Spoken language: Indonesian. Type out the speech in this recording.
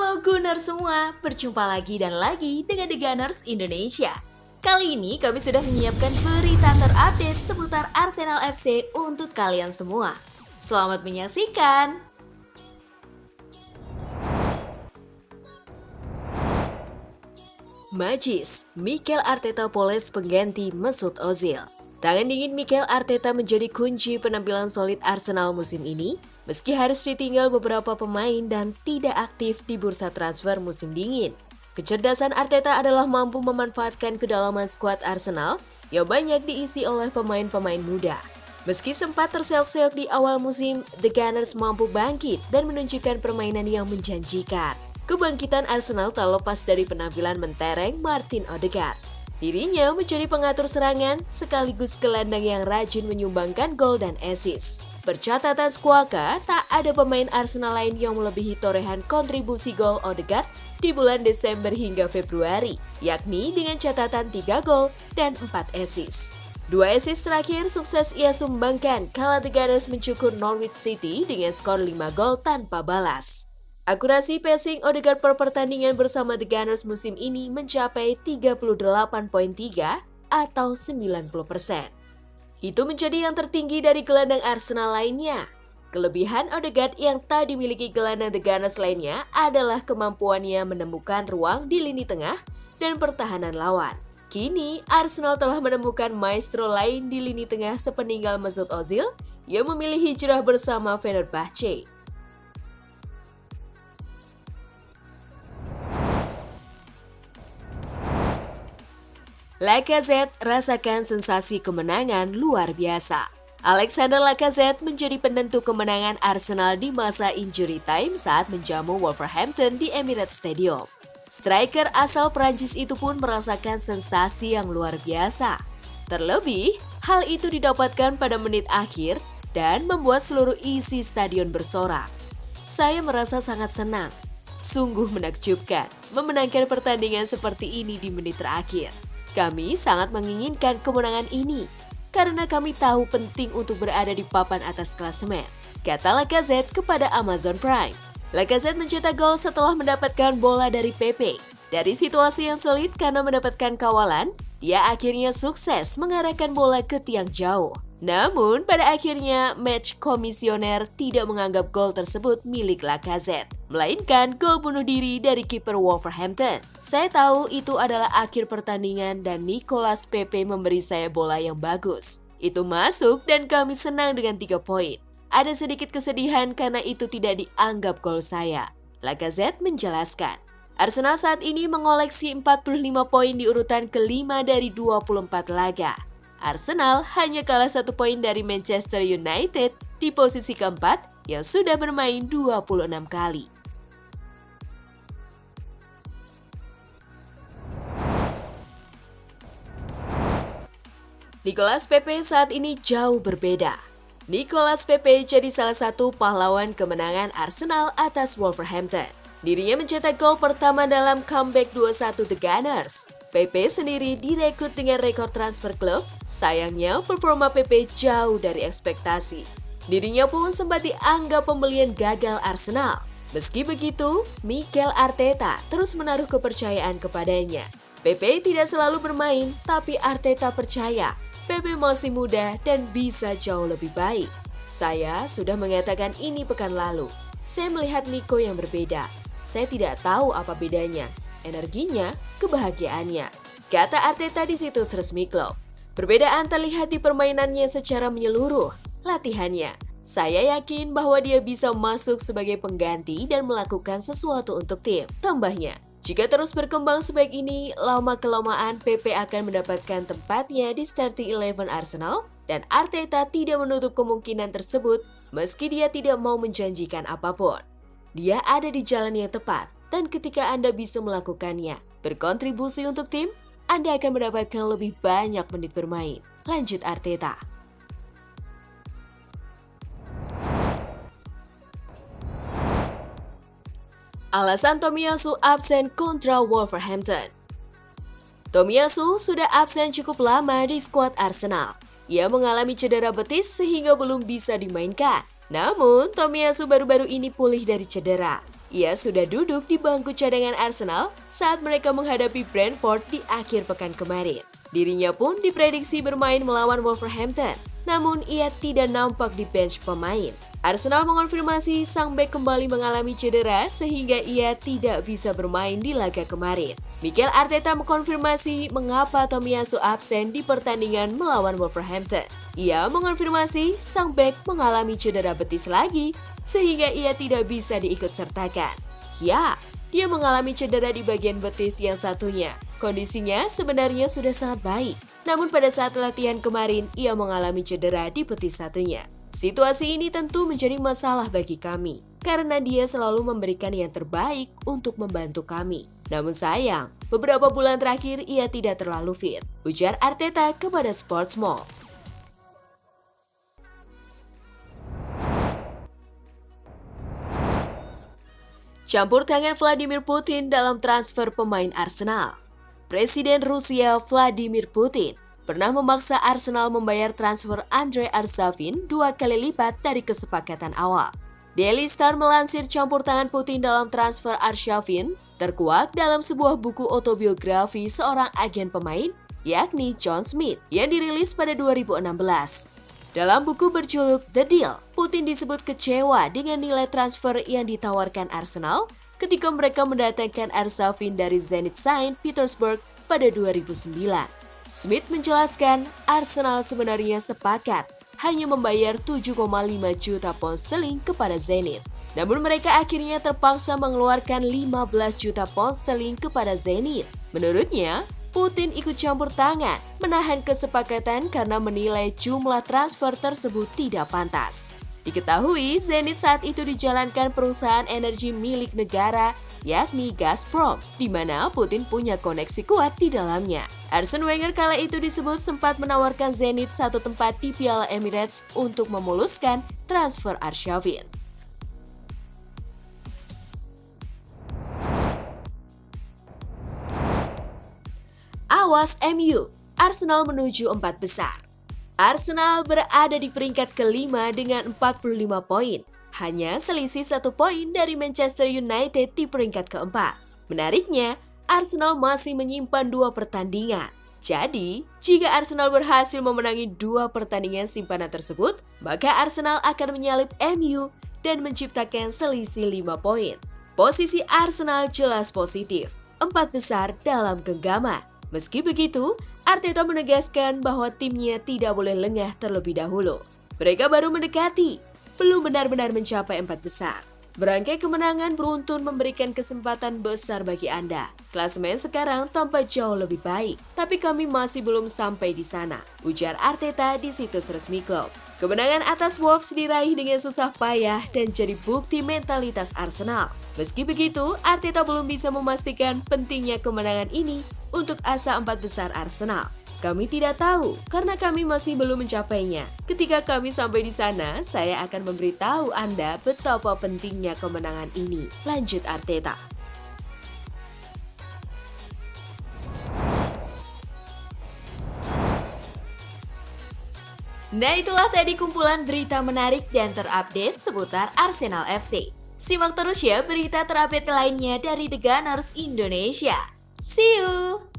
Halo Gunners semua, berjumpa lagi dan lagi dengan The Gunners Indonesia. Kali ini kami sudah menyiapkan berita terupdate seputar Arsenal FC untuk kalian semua. Selamat menyaksikan! Magis, Mikel Arteta poles pengganti Mesut Ozil. Tangan dingin Mikel Arteta menjadi kunci penampilan solid Arsenal musim ini, meski harus ditinggal beberapa pemain dan tidak aktif di bursa transfer musim dingin. Kecerdasan Arteta adalah mampu memanfaatkan kedalaman skuad Arsenal yang banyak diisi oleh pemain-pemain muda. Meski sempat terseok-seok di awal musim, The Gunners mampu bangkit dan menunjukkan permainan yang menjanjikan. Kebangkitan Arsenal tak lepas dari penampilan mentereng Martin Odegaard. Dirinya menjadi pengatur serangan sekaligus gelandang yang rajin menyumbangkan gol dan assist. Percatatan Squawka, tak ada pemain Arsenal lain yang melebihi torehan kontribusi gol Odegaard di bulan Desember hingga Februari, yakni dengan catatan 3 gol dan 4 assist. 2 assist terakhir sukses ia sumbangkan kala The Gunners mencukur Norwich City dengan skor 5 gol tanpa balas. Akurasi passing Odegaard per pertandingan bersama The Gunners musim ini mencapai 38,3 atau 90%. Itu menjadi yang tertinggi dari gelandang Arsenal lainnya. Kelebihan Odegaard yang tak dimiliki gelandang The Gunners lainnya adalah kemampuannya menemukan ruang di lini tengah dan pertahanan lawan. Kini, Arsenal telah menemukan maestro lain di lini tengah sepeninggal Mesut Ozil yang memilih hijrah bersama Fenerbahce. Lacazette rasakan sensasi kemenangan luar biasa. Alexander Lacazette menjadi penentu kemenangan Arsenal di masa injury time saat menjamu Wolverhampton di Emirates Stadium. Striker asal Prancis itu pun merasakan sensasi yang luar biasa. Terlebih, hal itu didapatkan pada menit akhir dan membuat seluruh isi stadion bersorak. Saya merasa sangat senang. Sungguh menakjubkan memenangkan pertandingan seperti ini di menit terakhir. Kami sangat menginginkan kemenangan ini karena kami tahu penting untuk berada di papan atas klasemen, kata Lacazette kepada Amazon Prime. Lacazette mencetak gol setelah mendapatkan bola dari Pepe. Dari situasi yang sulit karena mendapatkan kawalan, dia akhirnya sukses mengarahkan bola ke tiang jauh. Namun pada akhirnya match komisioner tidak menganggap gol tersebut milik Lacazette, melainkan gol bunuh diri dari kiper Wolverhampton. Saya tahu itu adalah akhir pertandingan dan Nicolas Pepe memberi saya bola yang bagus. Itu masuk dan kami senang dengan 3 poin. Ada sedikit kesedihan karena itu tidak dianggap gol saya, Lacazette menjelaskan. Arsenal saat ini mengoleksi 45 poin di urutan kelima dari 24 laga. Arsenal hanya kalah 1 poin dari Manchester United di posisi keempat yang sudah bermain 26 kali. Nicolas Pepe saat ini jauh berbeda. Nicolas Pepe jadi salah satu pahlawan kemenangan Arsenal atas Wolverhampton. Dirinya mencetak gol pertama dalam comeback 2-1 The Gunners. Pepe sendiri direkrut dengan rekor transfer klub, sayangnya performa Pepe jauh dari ekspektasi. Dirinya pun sempat dianggap pembelian gagal Arsenal. Meski begitu, Mikel Arteta terus menaruh kepercayaan kepadanya. Pepe tidak selalu bermain, tapi Arteta percaya Pepe masih muda dan bisa jauh lebih baik. Saya sudah mengatakan ini pekan lalu. Saya melihat Nico yang berbeda. Saya tidak tahu apa bedanya. Energinya, kebahagiaannya, kata Arteta di situs resmi klub. Perbedaan terlihat di permainannya secara menyeluruh, latihannya. Saya yakin bahwa dia bisa masuk sebagai pengganti dan melakukan sesuatu untuk tim, tambahnya. Jika terus berkembang sebaik ini, lama-kelamaan Pepe akan mendapatkan tempatnya di starting 11 Arsenal dan Arteta tidak menutup kemungkinan tersebut meski dia tidak mau menjanjikan apapun. Dia ada di jalan yang tepat. Dan ketika Anda bisa melakukannya, berkontribusi untuk tim, Anda akan mendapatkan lebih banyak menit bermain. Lanjut Arteta. Alasan Tomiyasu absen kontra Wolverhampton. Tomiyasu sudah absen cukup lama di skuad Arsenal. Ia mengalami cedera betis sehingga belum bisa dimainkan. Namun, Tomiyasu baru-baru ini pulih dari cedera. Ia sudah duduk di bangku cadangan Arsenal saat mereka menghadapi Brentford di akhir pekan kemarin. Dirinya pun diprediksi bermain melawan Wolverhampton, namun ia tidak nampak di bench pemain. Arsenal mengonfirmasi sang bek kembali mengalami cedera sehingga ia tidak bisa bermain di laga kemarin. Mikel Arteta mengkonfirmasi mengapa Tomiyasu absen di pertandingan melawan Wolverhampton. Ia mengonfirmasi sang bek mengalami cedera betis lagi sehingga ia tidak bisa diikutsertakan. Ya, dia mengalami cedera di bagian betis yang satunya. Kondisinya sebenarnya sudah sangat baik, namun pada saat latihan kemarin ia mengalami cedera di betis satunya. Situasi ini tentu menjadi masalah bagi kami, karena dia selalu memberikan yang terbaik untuk membantu kami. Namun sayang, beberapa bulan terakhir ia tidak terlalu fit, ujar Arteta kepada Sportsmall. Campur tangan Vladimir Putin dalam transfer pemain Arsenal. Presiden Rusia Vladimir Putin pernah memaksa Arsenal membayar transfer Andrei Arshavin 2 kali lipat dari kesepakatan awal. Daily Star melansir campur tangan Putin dalam transfer Arshavin terkuak dalam sebuah buku autobiografi seorang agen pemain, yakni John Smith, yang dirilis pada 2016. Dalam buku berjuluk The Deal, Putin disebut kecewa dengan nilai transfer yang ditawarkan Arsenal ketika mereka mendatangkan Arshavin dari Zenit Saint Petersburg pada 2009. Smith menjelaskan Arsenal sebenarnya sepakat hanya membayar 7,5 juta pound sterling kepada Zenit. Namun mereka akhirnya terpaksa mengeluarkan 15 juta pound sterling kepada Zenit. Menurutnya, Putin ikut campur tangan, menahan kesepakatan karena menilai jumlah transfer tersebut tidak pantas. Diketahui, Zenit saat itu dijalankan perusahaan energi milik negara, yakni Gazprom, di mana Putin punya koneksi kuat di dalamnya. Arsene Wenger kala itu disebut sempat menawarkan Zenit satu tempat di Piala Emirates untuk memuluskan transfer Arshavin. Awas MU, Arsenal menuju 4 besar. Arsenal berada di peringkat kelima dengan 45 poin, hanya selisih 1 poin dari Manchester United di peringkat keempat. Menariknya, Arsenal masih menyimpan 2 pertandingan. Jadi, jika Arsenal berhasil memenangi 2 pertandingan simpanan tersebut, maka Arsenal akan menyalip MU dan menciptakan selisih 5 poin. Posisi Arsenal jelas positif, 4 besar dalam genggaman. Meski begitu, Arteta menegaskan bahwa timnya tidak boleh lengah terlebih dahulu. Mereka baru mendekati, belum benar-benar mencapai 4 besar. Berangkai kemenangan beruntun memberikan kesempatan besar bagi Anda. Klasemen sekarang tampak jauh lebih baik, tapi kami masih belum sampai di sana, ujar Arteta di situs resmi klub. Kemenangan atas Wolves diraih dengan susah payah dan jadi bukti mentalitas Arsenal. Meski begitu, Arteta belum bisa memastikan pentingnya kemenangan ini untuk asa 4 besar Arsenal. Kami tidak tahu karena kami masih belum mencapainya. Ketika kami sampai di sana, saya akan memberitahu Anda betapa pentingnya kemenangan ini, lanjut Arteta. Nah, itulah tadi kumpulan berita menarik dan terupdate seputar Arsenal FC. Simak terus ya berita terupdate lainnya dari The Gunners Indonesia. See you!